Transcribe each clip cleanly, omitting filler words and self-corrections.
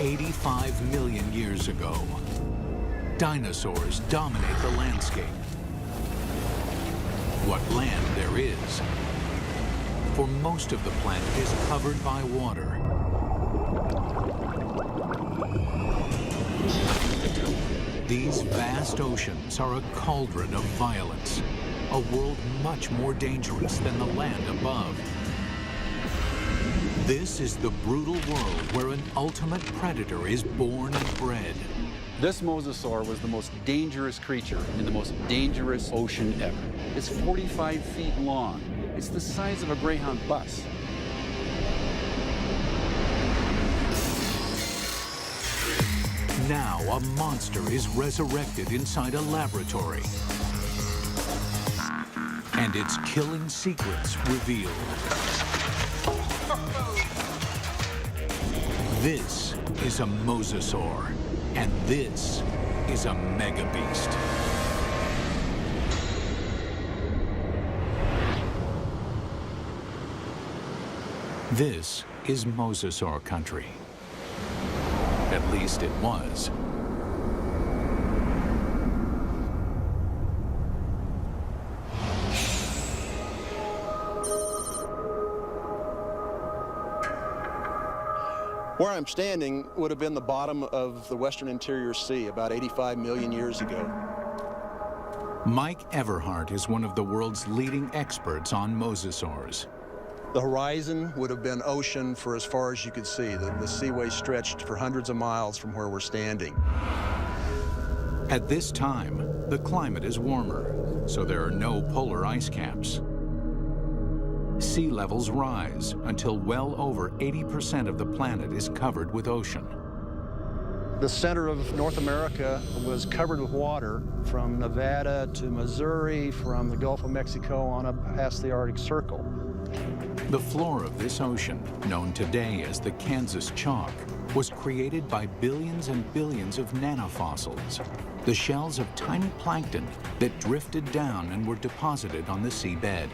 85 million years ago, dinosaurs dominate the landscape. What land there is, for most of the planet is covered by water. These vast oceans are a cauldron of violence, a world much more dangerous than the land above. This is the brutal world where an ultimate predator is born and bred. This mosasaur was the most dangerous creature in the most dangerous ocean ever. It's 45 feet long. It's the size of a Greyhound bus. Now a monster is resurrected inside a laboratory, and its killing secrets revealed. This is a mosasaur, and this is a megabeast. This is mosasaur country. At least it was. Where I'm standing would have been the bottom of the Western Interior Sea about 85 million years ago. Mike Everhart is one of the world's leading experts on mosasaurs. The horizon would have been ocean for as far as you could see. The seaway stretched for hundreds of miles from where we're standing. At this time, the climate is warmer, so there are no polar ice caps. Sea levels rise until well over 80% of the planet is covered with ocean. The center of North America was covered with water from Nevada to Missouri, from the Gulf of Mexico on up past the Arctic Circle. The floor of this ocean, known today as the Kansas Chalk, was created by billions and billions of nanofossils, the shells of tiny plankton that drifted down and were deposited on the seabed.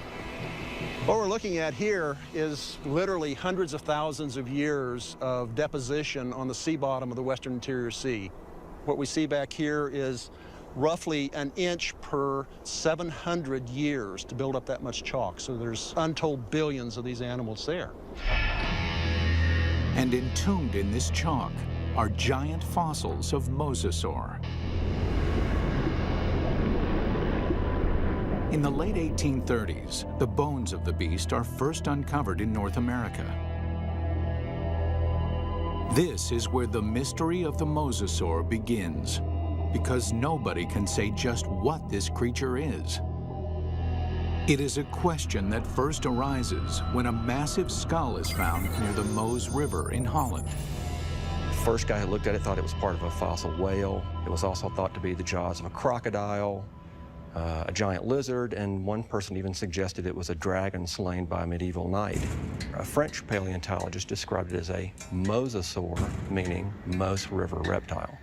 What we're looking at here is literally hundreds of thousands of years of deposition on the sea bottom of the Western Interior Sea. What we see back here is roughly an inch per 700 years to build up that much chalk. So there's untold billions of these animals there. And entombed in this chalk are giant fossils of mosasaur. In the late 1830s, the bones of the beast are first uncovered in North America. This is where the mystery of the mosasaur begins, because nobody can say just what this creature is. It is a question that first arises when a massive skull is found near the Meuse River in Holland. The first guy who looked at it thought it was part of a fossil whale. It was also thought to be the jaws of a crocodile, a giant lizard, and one person even suggested it was a dragon slain by a medieval knight. A French paleontologist described it as a mosasaur, meaning Meuse River reptile.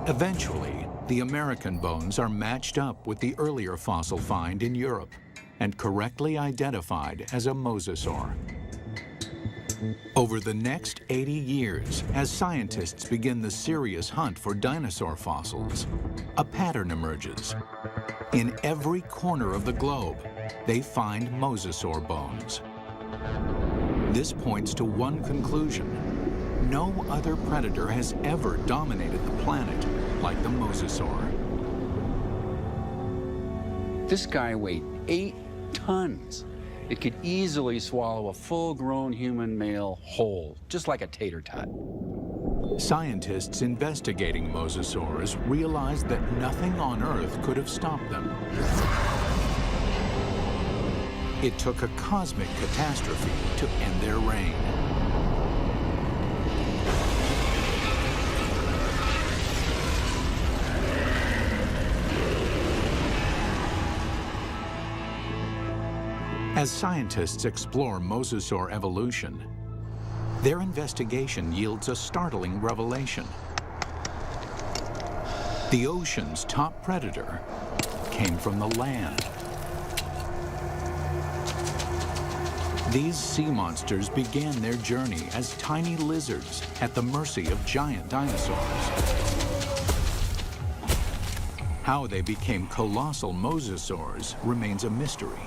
Eventually, the American bones are matched up with the earlier fossil find in Europe and correctly identified as a mosasaur. Over the next 80 years, as scientists begin the serious hunt for dinosaur fossils, a pattern emerges. In every corner of the globe, they find mosasaur bones. This points to one conclusion. No other predator has ever dominated the planet like the mosasaur. This guy weighed 8 tons. It could easily swallow a full-grown human male whole, just like a tater tot. Scientists investigating mosasaurs realized that nothing on Earth could have stopped them. It took a cosmic catastrophe to end their reign. As scientists explore mosasaur evolution, their investigation yields a startling revelation. The ocean's top predator came from the land. These sea monsters began their journey as tiny lizards at the mercy of giant dinosaurs. How they became colossal mosasaurs remains a mystery,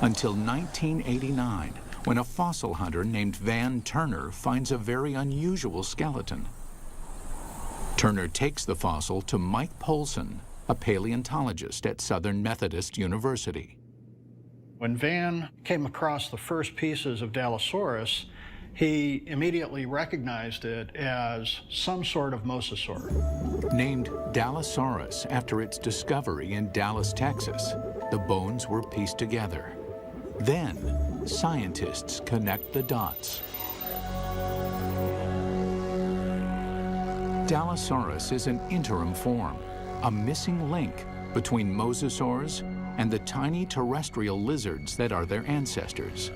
until 1989, when a fossil hunter named Van Turner finds a very unusual skeleton. Turner takes the fossil to Mike Polson, a paleontologist at Southern Methodist University. When Van came across the first pieces of Dallosaurus, he immediately recognized it as some sort of mosasaur. Named Dallosaurus after its discovery in Dallas, Texas, the bones were pieced together. Then, scientists connect the dots. Dallosaurus is an interim form, a missing link between mosasaurs and the tiny terrestrial lizards that are their ancestors.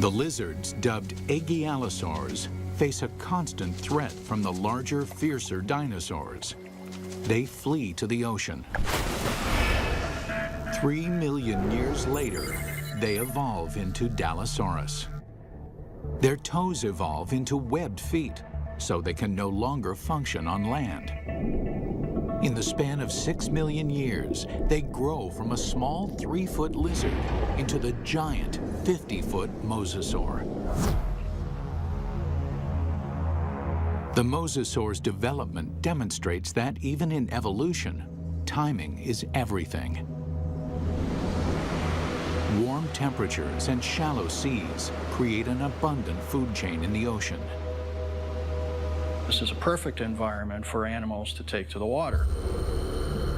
The lizards, dubbed Aegiallosaurs, face a constant threat from the larger, fiercer dinosaurs. They flee to the ocean. 3 million years later, they evolve into Dallosaurus. Their toes evolve into webbed feet, so they can no longer function on land. In the span of 6 million years, they grow from a small 3-foot lizard into the giant 50-foot mosasaur. The mosasaur's development demonstrates that even in evolution, timing is everything. Warm temperatures and shallow seas create an abundant food chain in the ocean. This is a perfect environment for animals to take to the water.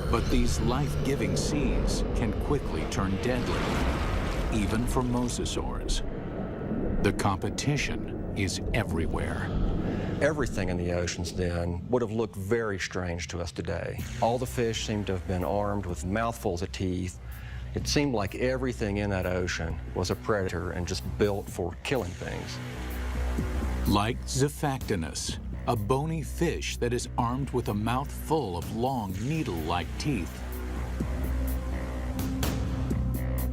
But these life-giving seas can quickly turn deadly, even for mosasaurs. The competition is everywhere. Everything in the oceans then would have looked very strange to us today. All the fish seemed to have been armed with mouthfuls of teeth. It seemed like everything in that ocean was a predator and just built for killing things. Like Zephactinus, a bony fish that is armed with a mouth full of long, needle-like teeth.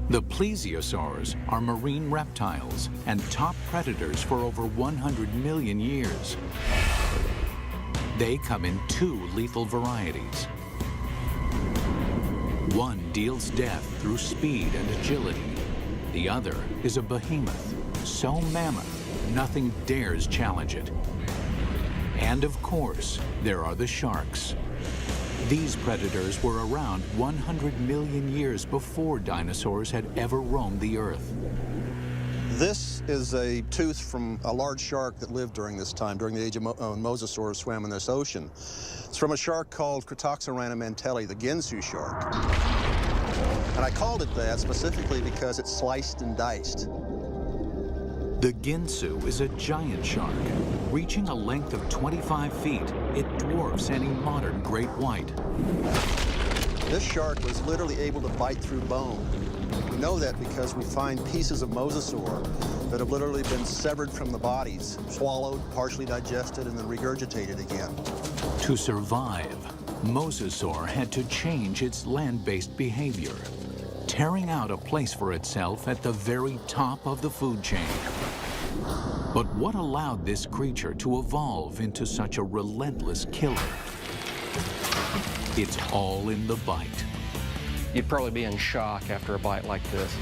The plesiosaurs are marine reptiles and top predators for over 100 million years. They come in 2 lethal varieties. One deals death through speed and agility. The other is a behemoth, so mammoth, nothing dares challenge it. And of course, there are the sharks. These predators were around 100 million years before dinosaurs had ever roamed the earth. This is a tooth from a large shark that lived during this time, during the age of mosasaurs swam in this ocean. It's from a shark called Cretoxorana mantelli, the Ginsu shark. And I called it that specifically because it's sliced and diced. The Ginsu is a giant shark. Reaching a length of 25 feet, it dwarfs any modern great white. This shark was literally able to bite through bone. We know that because we find pieces of mosasaur that have literally been severed from the bodies, swallowed, partially digested, and then regurgitated again. To survive, mosasaur had to change its land-based behavior, tearing out a place for itself at the very top of the food chain. But what allowed this creature to evolve into such a relentless killer? It's all in the bite. You'd probably be in shock after a bite like this.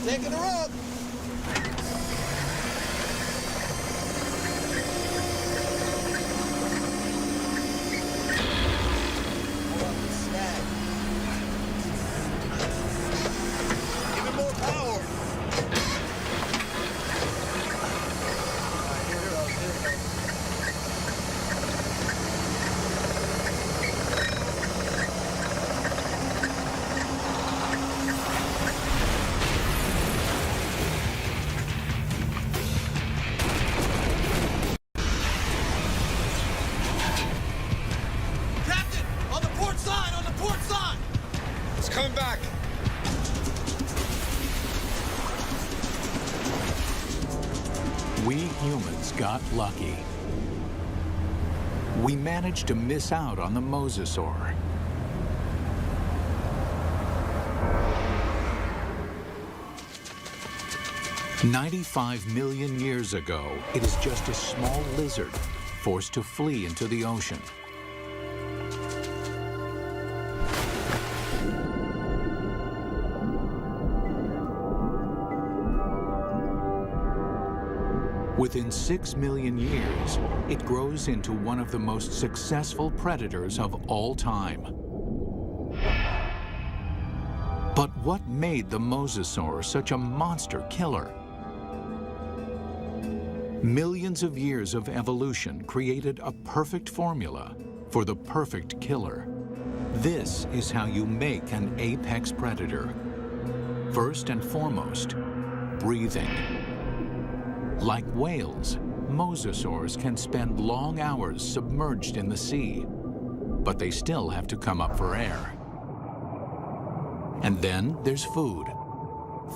Taking her up. Even more power. coming back. We humans got lucky. We managed to miss out on the Mosasaur. "95 million years ago, it is just a small lizard forced to flee into the ocean. Within 6 million years, it grows into one of the most successful predators of all time. But what made the Mosasaur such a monster killer? Millions of years of evolution created a perfect formula for the perfect killer. This is how you make an apex predator. First and foremost, breathing. Like whales, mosasaurs can spend long hours submerged in the sea, but they still have to come up for air. And then there's food.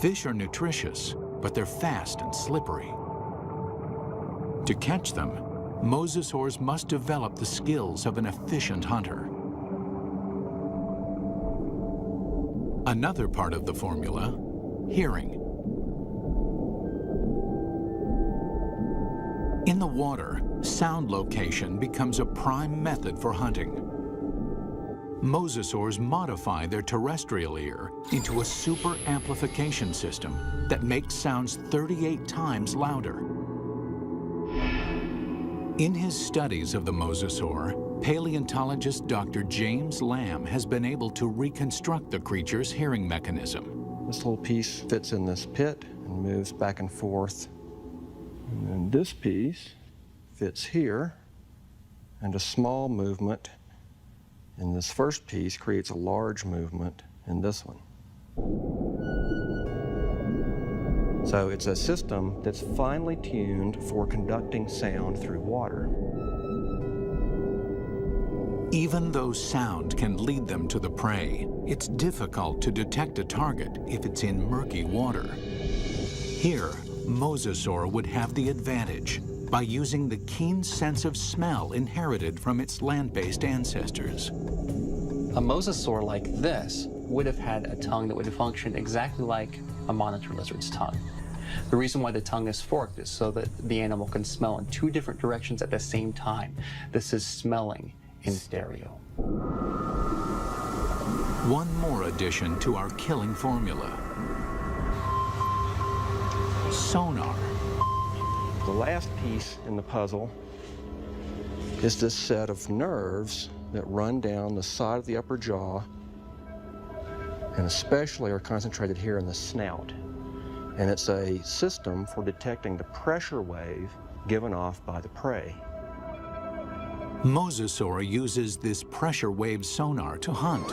Fish are nutritious, but they're fast and slippery. To catch them, mosasaurs must develop the skills of an efficient hunter. Another part of the formula, hearing. In the water, sound location becomes a prime method for hunting. Mosasaurs modify their terrestrial ear into a super amplification system that makes sounds 38 times louder. In his studies of the mosasaur, paleontologist Dr. James Lamb has been able to reconstruct the creature's hearing mechanism. This little piece fits in this pit and moves back and forth. And then this piece fits here, and a small movement in this first piece creates a large movement in this one. So it's a system that's finely tuned for conducting sound through water. Even though sound can lead them to the prey, it's difficult to detect a target if it's in murky water. Here, Mosasaur would have the advantage by using the keen sense of smell inherited from its land-based ancestors. A mosasaur like this would have had a tongue that would have functioned exactly like a monitor lizard's tongue. The reason why the tongue is forked is so that the animal can smell in two different directions at the same time. This is smelling in stereo. One more addition to our killing formula: sonar. The last piece in the puzzle is this set of nerves that run down the side of the upper jaw and especially are concentrated here in the snout. And it's a system for detecting the pressure wave given off by the prey. Mosasaur uses this pressure wave sonar to hunt,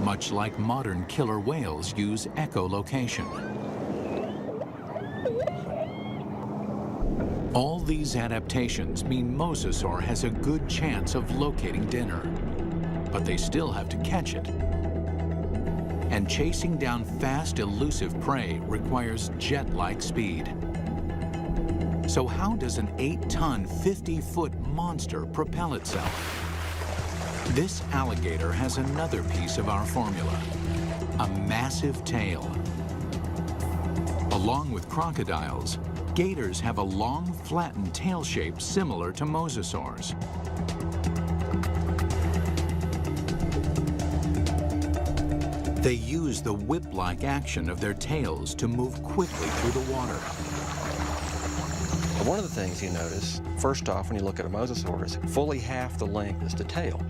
much like modern killer whales use echolocation. All these adaptations mean Mosasaur has a good chance of locating dinner, but they still have to catch it. And chasing down fast, elusive prey requires jet-like speed. So how does an 8-ton, 50-foot monster propel itself? This alligator has another piece of our formula: a massive tail. Along with crocodiles, gators have a long, flattened tail shape similar to mosasaurs. They use the whip-like action of their tails to move quickly through the water. One of the things you notice, first off, when you look at a mosasaur, is fully half the length is the tail.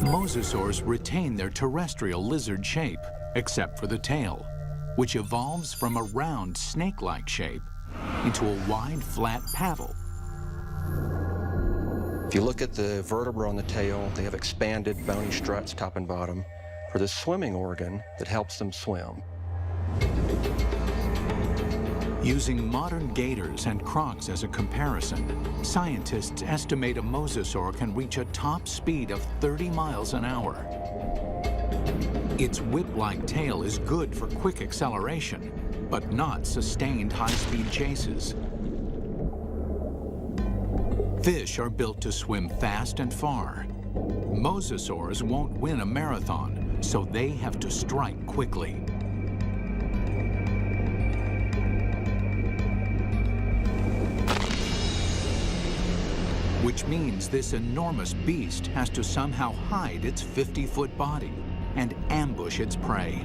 Mosasaurs retain their terrestrial lizard shape, except for the tail, which evolves from a round snake-like shape into a wide, flat paddle. If you look at the vertebra on the tail, they have expanded bony struts top and bottom for the swimming organ that helps them swim. Using modern gators and crocs as a comparison, scientists estimate a mosasaur can reach a top speed of 30 miles an hour. Its whip-like tail is good for quick acceleration, but not sustained high-speed chases. Fish are built to swim fast and far. Mosasaurs won't win a marathon, so they have to strike quickly. Which means this enormous beast has to somehow hide its 50-foot body and ambush its prey.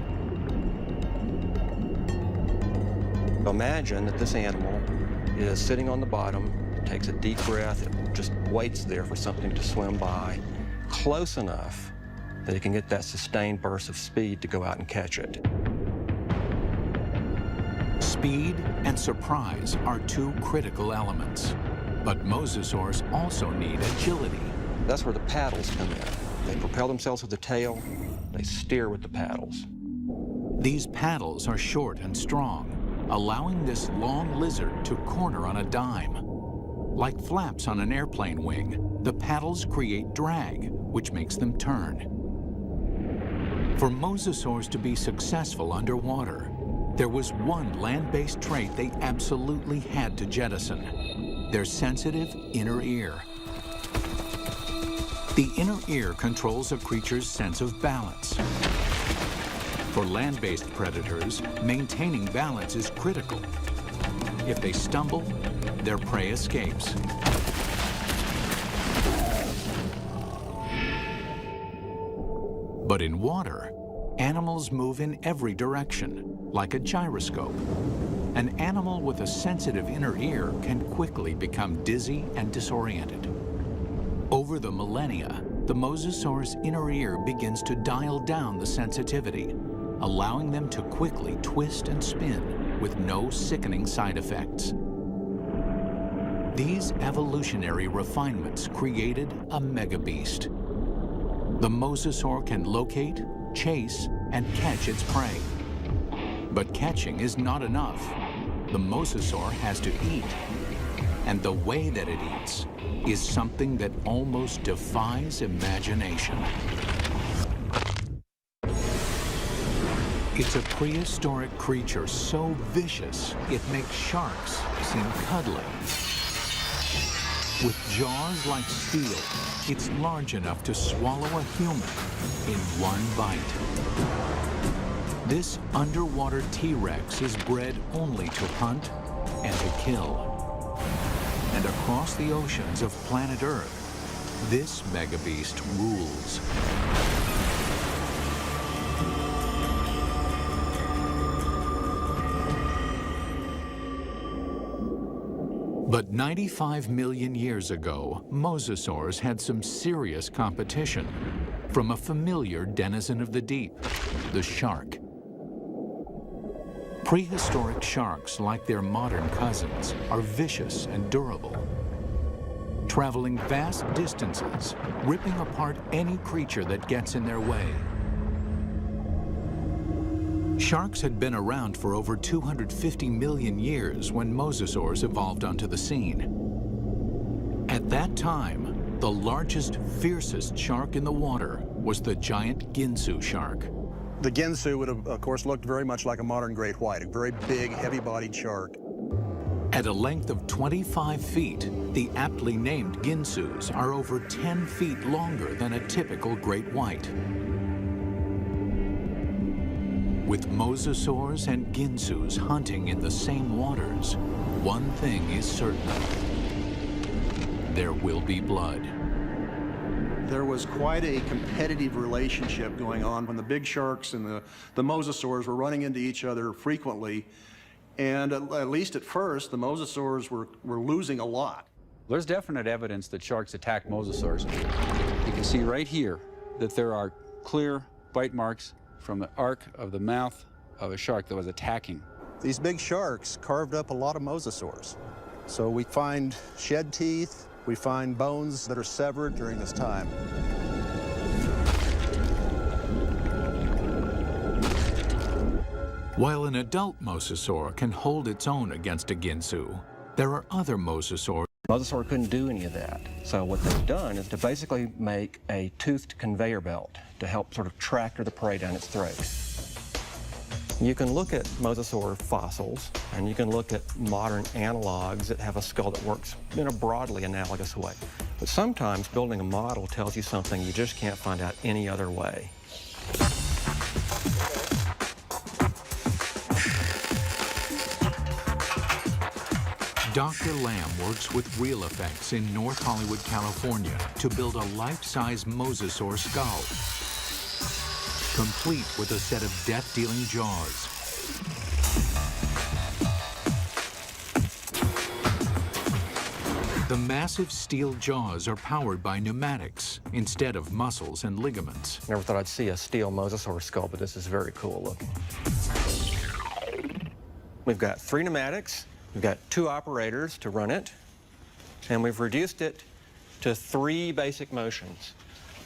Imagine that this animal is sitting on the bottom, takes a deep breath, it just waits there for something to swim by, close enough that it can get that sustained burst of speed to go out and catch it. Speed and surprise are two critical elements. But mosasaurs also need agility. That's where the paddles come in. They propel themselves with the tail, they steer with the paddles. These paddles are short and strong, allowing this long lizard to corner on a dime. Like flaps on an airplane wing, the paddles create drag, which makes them turn. For mosasaurs to be successful underwater, there was one land-based trait they absolutely had to jettison: their sensitive inner ear. The inner ear controls a creature's sense of balance. For land-based predators, maintaining balance is critical. If they stumble, their prey escapes. But in water, animals move in every direction, like a gyroscope. An animal with a sensitive inner ear can quickly become dizzy and disoriented. Over the millennia, the mosasaur's inner ear begins to dial down the sensitivity, allowing them to quickly twist and spin with no sickening side effects. These evolutionary refinements created a megabeast. The mosasaur can locate, chase, and catch its prey. But catching is not enough. The mosasaur has to eat. And the way that it eats is something that almost defies imagination. It's a prehistoric creature so vicious, it makes sharks seem cuddly. With jaws like steel, it's large enough to swallow a human in one bite. This underwater T-Rex is bred only to hunt and to kill. And across the oceans of planet Earth, this megabeast rules. But 95 million years ago, mosasaurs had some serious competition from a familiar denizen of the deep, the shark. Prehistoric sharks, like their modern cousins, are vicious and durable, traveling vast distances, ripping apart any creature that gets in their way. Sharks had been around for over 250 million years when mosasaurs evolved onto the scene. At that time, the largest, fiercest shark in the water was the giant Ginsu shark. The Ginsu would have, of course, looked very much like a modern great white, a very big, heavy-bodied shark. At a length of 25 feet, the aptly named Ginsus are over 10 feet longer than a typical great white. With mosasaurs and Ginsus hunting in the same waters, one thing is certain: there will be blood. There was quite a competitive relationship going on when the big sharks and the mosasaurs were running into each other frequently. And at least at first, the mosasaurs were losing a lot. There's definite evidence that sharks attack mosasaurs. You can see right here that there are clear bite marks from the arc of the mouth of a shark that was attacking. These big sharks carved up a lot of mosasaurs. So we find shed teeth, we find bones that are severed during this time. While an adult mosasaur can hold its own against a Ginsu, there are other mosasaurs Mosasaur couldn't do any of that. So what they've done is to basically make a toothed conveyor belt to help sort of tractor the prey down its throat. You can look at mosasaur fossils, and you can look at modern analogs that have a skull that works in a broadly analogous way. But sometimes building a model tells you something you just can't find out any other way. Dr. Lamb works with Real Effects in North Hollywood, California to build a life-size mosasaur skull, complete with a set of death-dealing jaws. The massive steel jaws are powered by pneumatics instead of muscles and ligaments. Never thought I'd see a steel mosasaur skull, but this is very cool looking. We've got 3 pneumatics. We've got 2 operators to run it, and we've reduced it to 3 basic motions.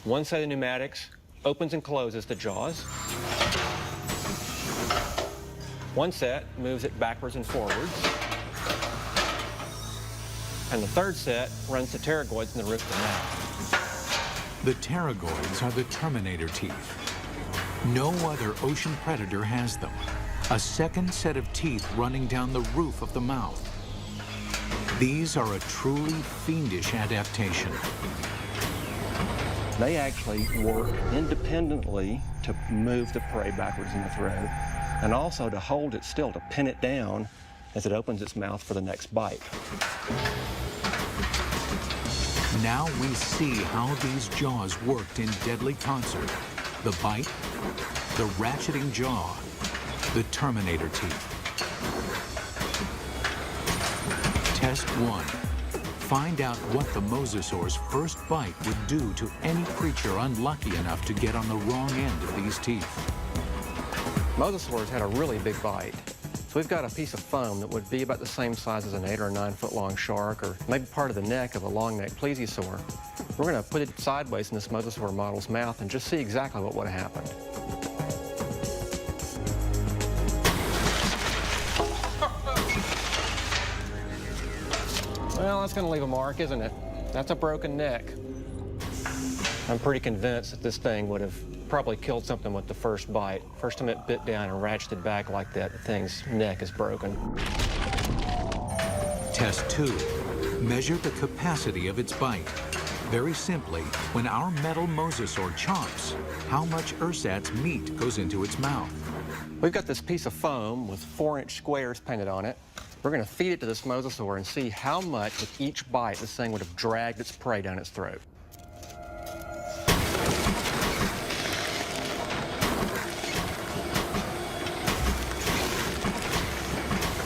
One set of pneumatics opens and closes the jaws. One set moves it backwards and forwards. And the third set runs the pterygoids in the roof of the mouth. The pterygoids are the Terminator teeth. No other ocean predator has them. A second set of teeth running down the roof of the mouth. These are a truly fiendish adaptation. They actually work independently to move the prey backwards in the throat, and also to hold it still, to pin it down as it opens its mouth for the next bite. Now we see how these jaws worked in deadly concert. The bite, the ratcheting jaw, the Terminator teeth. Test 1. Find out what the mosasaur's first bite would do to any creature unlucky enough to get on the wrong end of these teeth. Mosasaurs had a really big bite. So we've got a piece of foam that would be about the same size as an 8 or 9 foot long shark, or maybe part of the neck of a long neck plesiosaur. We're going to put it sideways in this mosasaur model's mouth and just see exactly what would have happened. Well, that's going to leave a mark, isn't it? That's a broken neck. I'm pretty convinced that this thing would have probably killed something with the first bite. First time it bit down and ratcheted back like that, the thing's neck is broken. Test 2. Measure the capacity of its bite. Very simply, when our metal mosasaur chomps, how much ersatz meat goes into its mouth? We've got this piece of foam with 4-inch squares painted on it. We're going to feed it to this mosasaur and see how much with each bite this thing would have dragged its prey down its throat.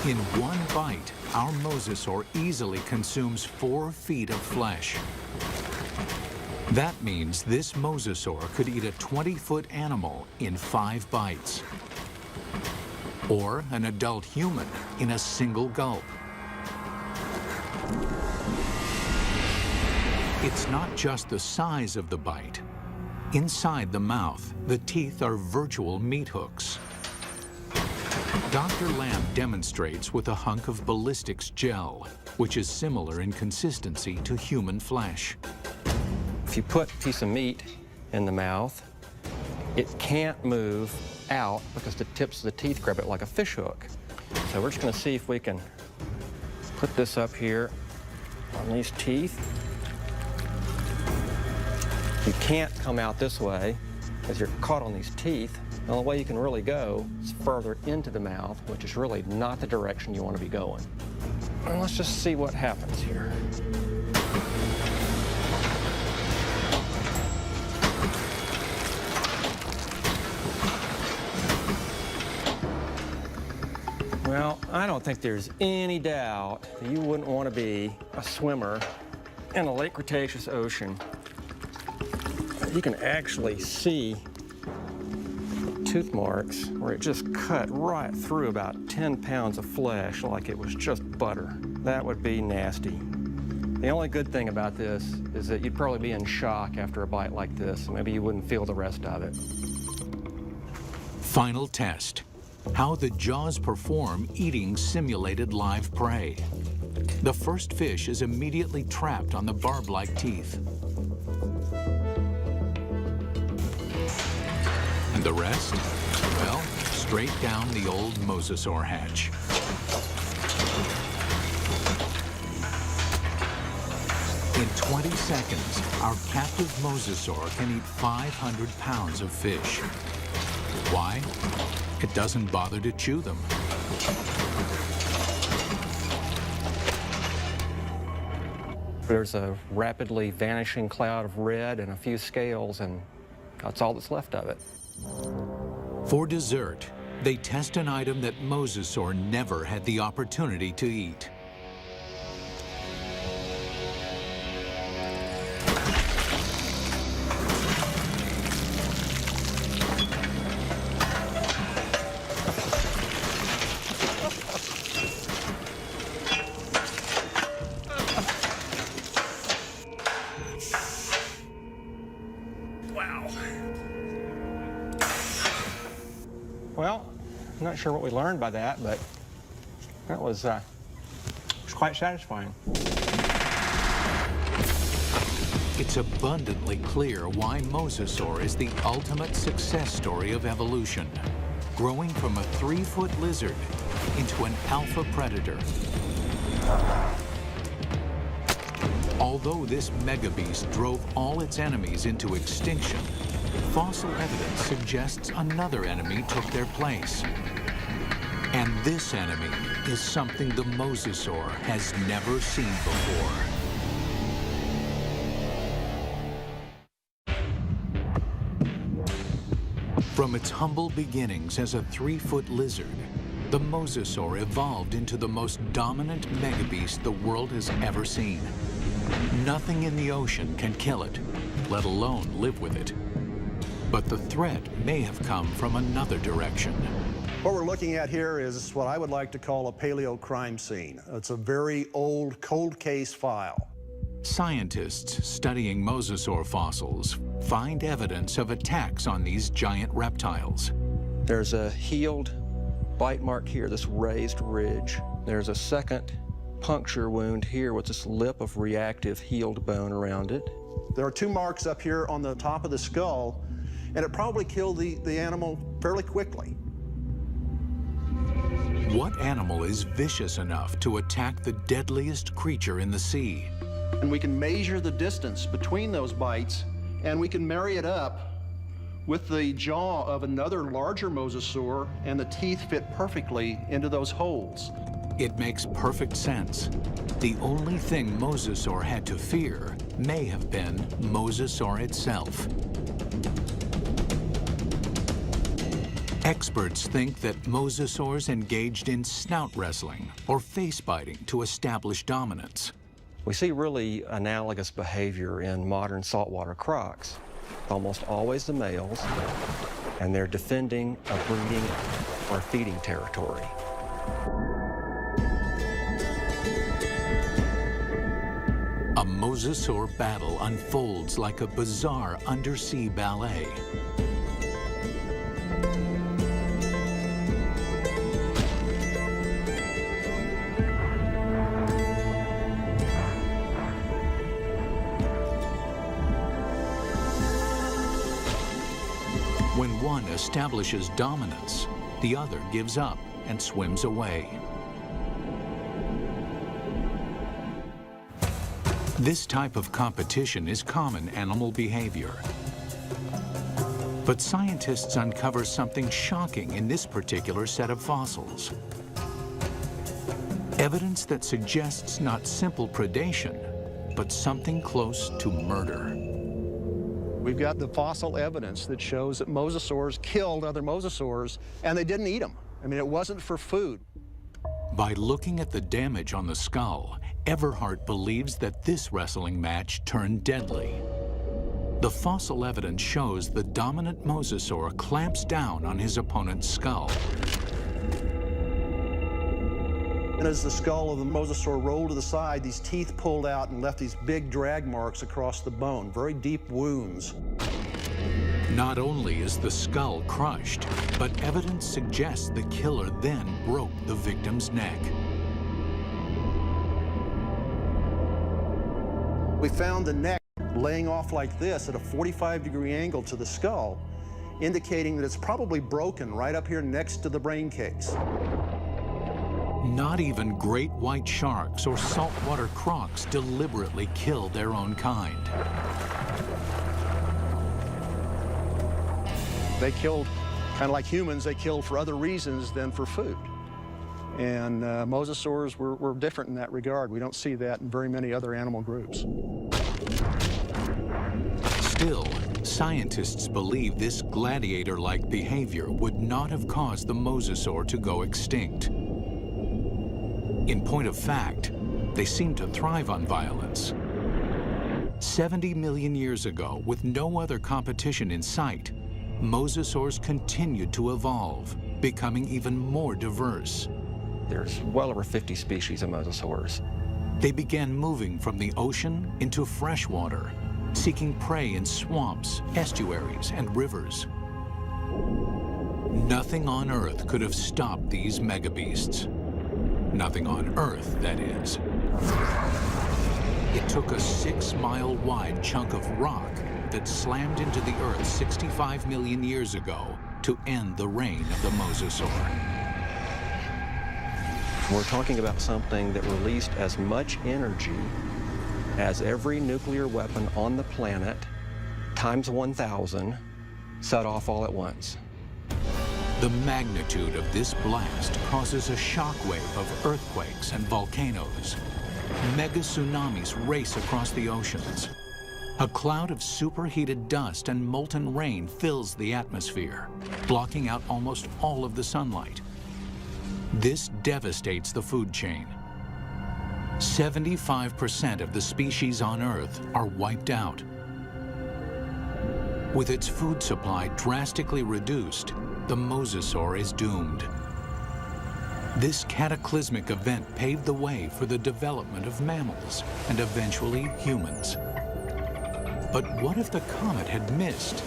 In one bite, our mosasaur easily consumes 4 feet of flesh. That means this mosasaur could eat a 20-foot animal in 5 bites. Or an adult human in a single gulp. It's not just the size of the bite. Inside the mouth, the teeth are virtual meat hooks. Dr. Lamb demonstrates with a hunk of ballistics gel, which is similar in consistency to human flesh. If you put a piece of meat in the mouth, it can't move out because the tips of the teeth grab it like a fish hook. So we're just going to see if we can put this up here on these teeth. You can't come out this way because you're caught on these teeth. The only way you can really go is further into the mouth, which is really not the direction you want to be going. And let's just see what happens here. Well, I don't think there's any doubt that you wouldn't want to be a swimmer in a late Cretaceous ocean. You can actually see tooth marks where it just cut right through about 10 pounds of flesh like it was just butter. That would be nasty. The only good thing about this is that you'd probably be in shock after a bite like this. Maybe you wouldn't feel the rest of it. Final test. How the jaws perform eating simulated live prey. The first fish is immediately trapped on the barb-like teeth. And the rest? Well, straight down the old mosasaur hatch. In 20 seconds, our captive mosasaur can eat 500 pounds of fish. Why? It doesn't bother to chew them. There's a rapidly vanishing cloud of red and a few scales, and that's all that's left of it. For dessert, they test an item that mosasaur never had the opportunity to eat. Well, I'm not sure what we learned by that, but that was quite satisfying. It's abundantly clear why mosasaur is the ultimate success story of evolution, growing from a 3-foot lizard into an alpha predator. Although this megabeast drove all its enemies into extinction, fossil evidence suggests another enemy took their place. And this enemy is something the mosasaur has never seen before. From its humble beginnings as a 3-foot lizard, the mosasaur evolved into the most dominant megabeast the world has ever seen. Nothing in the ocean can kill it, let alone live with it. But the threat may have come from another direction. What we're looking at here is what I would like to call a paleo crime scene. It's a very old cold case file. Scientists studying mosasaur fossils find evidence of attacks on these giant reptiles. There's a healed bite mark here, this raised ridge. There's a second puncture wound here with this lip of reactive healed bone around it. There are 2 marks up here on the top of the skull, and it probably killed the animal fairly quickly. What animal is vicious enough to attack the deadliest creature in the sea? And we can measure the distance between those bites, and we can marry it up with the jaw of another larger mosasaur, and the teeth fit perfectly into those holes. It makes perfect sense. The only thing mosasaur had to fear may have been mosasaur itself. Experts think that mosasaurs engaged in snout wrestling or face biting to establish dominance. We see really analogous behavior in modern saltwater crocs. Almost always the males, and they're defending a breeding or feeding territory. A mosasaur battle unfolds like a bizarre undersea ballet. When one establishes dominance, the other gives up and swims away. This type of competition is common animal behavior. But scientists uncover something shocking in this particular set of fossils. Evidence that suggests not simple predation, but something close to murder. We've got the fossil evidence that shows that mosasaurs killed other mosasaurs, and they didn't eat them. I mean, it wasn't for food. By looking at the damage on the skull, Everhart believes that this wrestling match turned deadly. The fossil evidence shows the dominant mosasaur clamps down on his opponent's skull. And as the skull of the mosasaur rolled to the side, these teeth pulled out and left these big drag marks across the bone, very deep wounds. Not only is the skull crushed, but evidence suggests the killer then broke the victim's neck. We found the neck laying off like this at a 45-degree angle to the skull, indicating that it's probably broken right up here next to the brain case. Not even great white sharks or saltwater crocs deliberately kill their own kind. They killed, kind of like humans, they killed for other reasons than for food. And mosasaurs were different in that regard. We don't see that in very many other animal groups. Still, scientists believe this gladiator-like behavior would not have caused the mosasaur to go extinct. In point of fact, they seem to thrive on violence. 70 million years ago, with no other competition in sight, mosasaurs continued to evolve, becoming even more diverse. There's well over 50 species of mosasaurs. They began moving from the ocean into freshwater, seeking prey in swamps, estuaries, and rivers. Nothing on Earth could have stopped these megabeasts. Nothing on Earth, that is. It took a 6-mile-wide chunk of rock that slammed into the Earth 65 million years ago to end the reign of the mosasaur. We're talking about something that released as much energy as every nuclear weapon on the planet, times 1,000, set off all at once. The magnitude of this blast causes a shockwave of earthquakes and volcanoes. Mega tsunamis race across the oceans. A cloud of superheated dust and molten rain fills the atmosphere, blocking out almost all of the sunlight. This devastates the food chain. 75% of the species on Earth are wiped out. With its food supply drastically reduced, the mosasaur is doomed. This cataclysmic event paved the way for the development of mammals and eventually humans. But what if the comet had missed?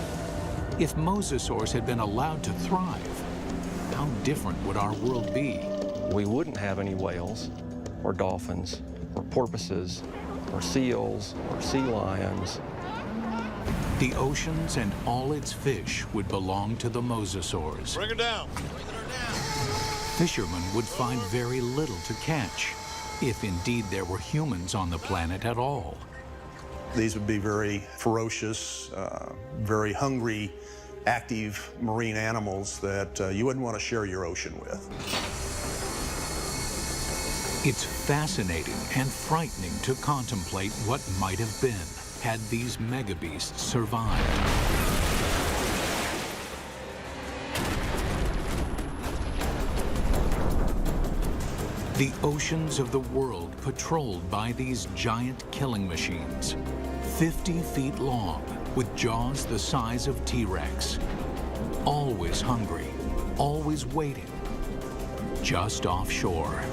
If mosasaurs had been allowed to thrive, how different would our world be? We wouldn't have any whales, or dolphins, or porpoises, or seals, or sea lions. The oceans and all its fish would belong to the mosasaurs. Bring her down. Bring her down. Fishermen would find very little to catch, if indeed there were humans on the planet at all. These would be very ferocious, very hungry, active marine animals that you wouldn't want to share your ocean with. It's fascinating and frightening to contemplate what might have been had these megabeasts survived. The oceans of the world patrolled by these giant killing machines, 50 feet long, with jaws the size of T-Rex. Always hungry, always waiting, just offshore.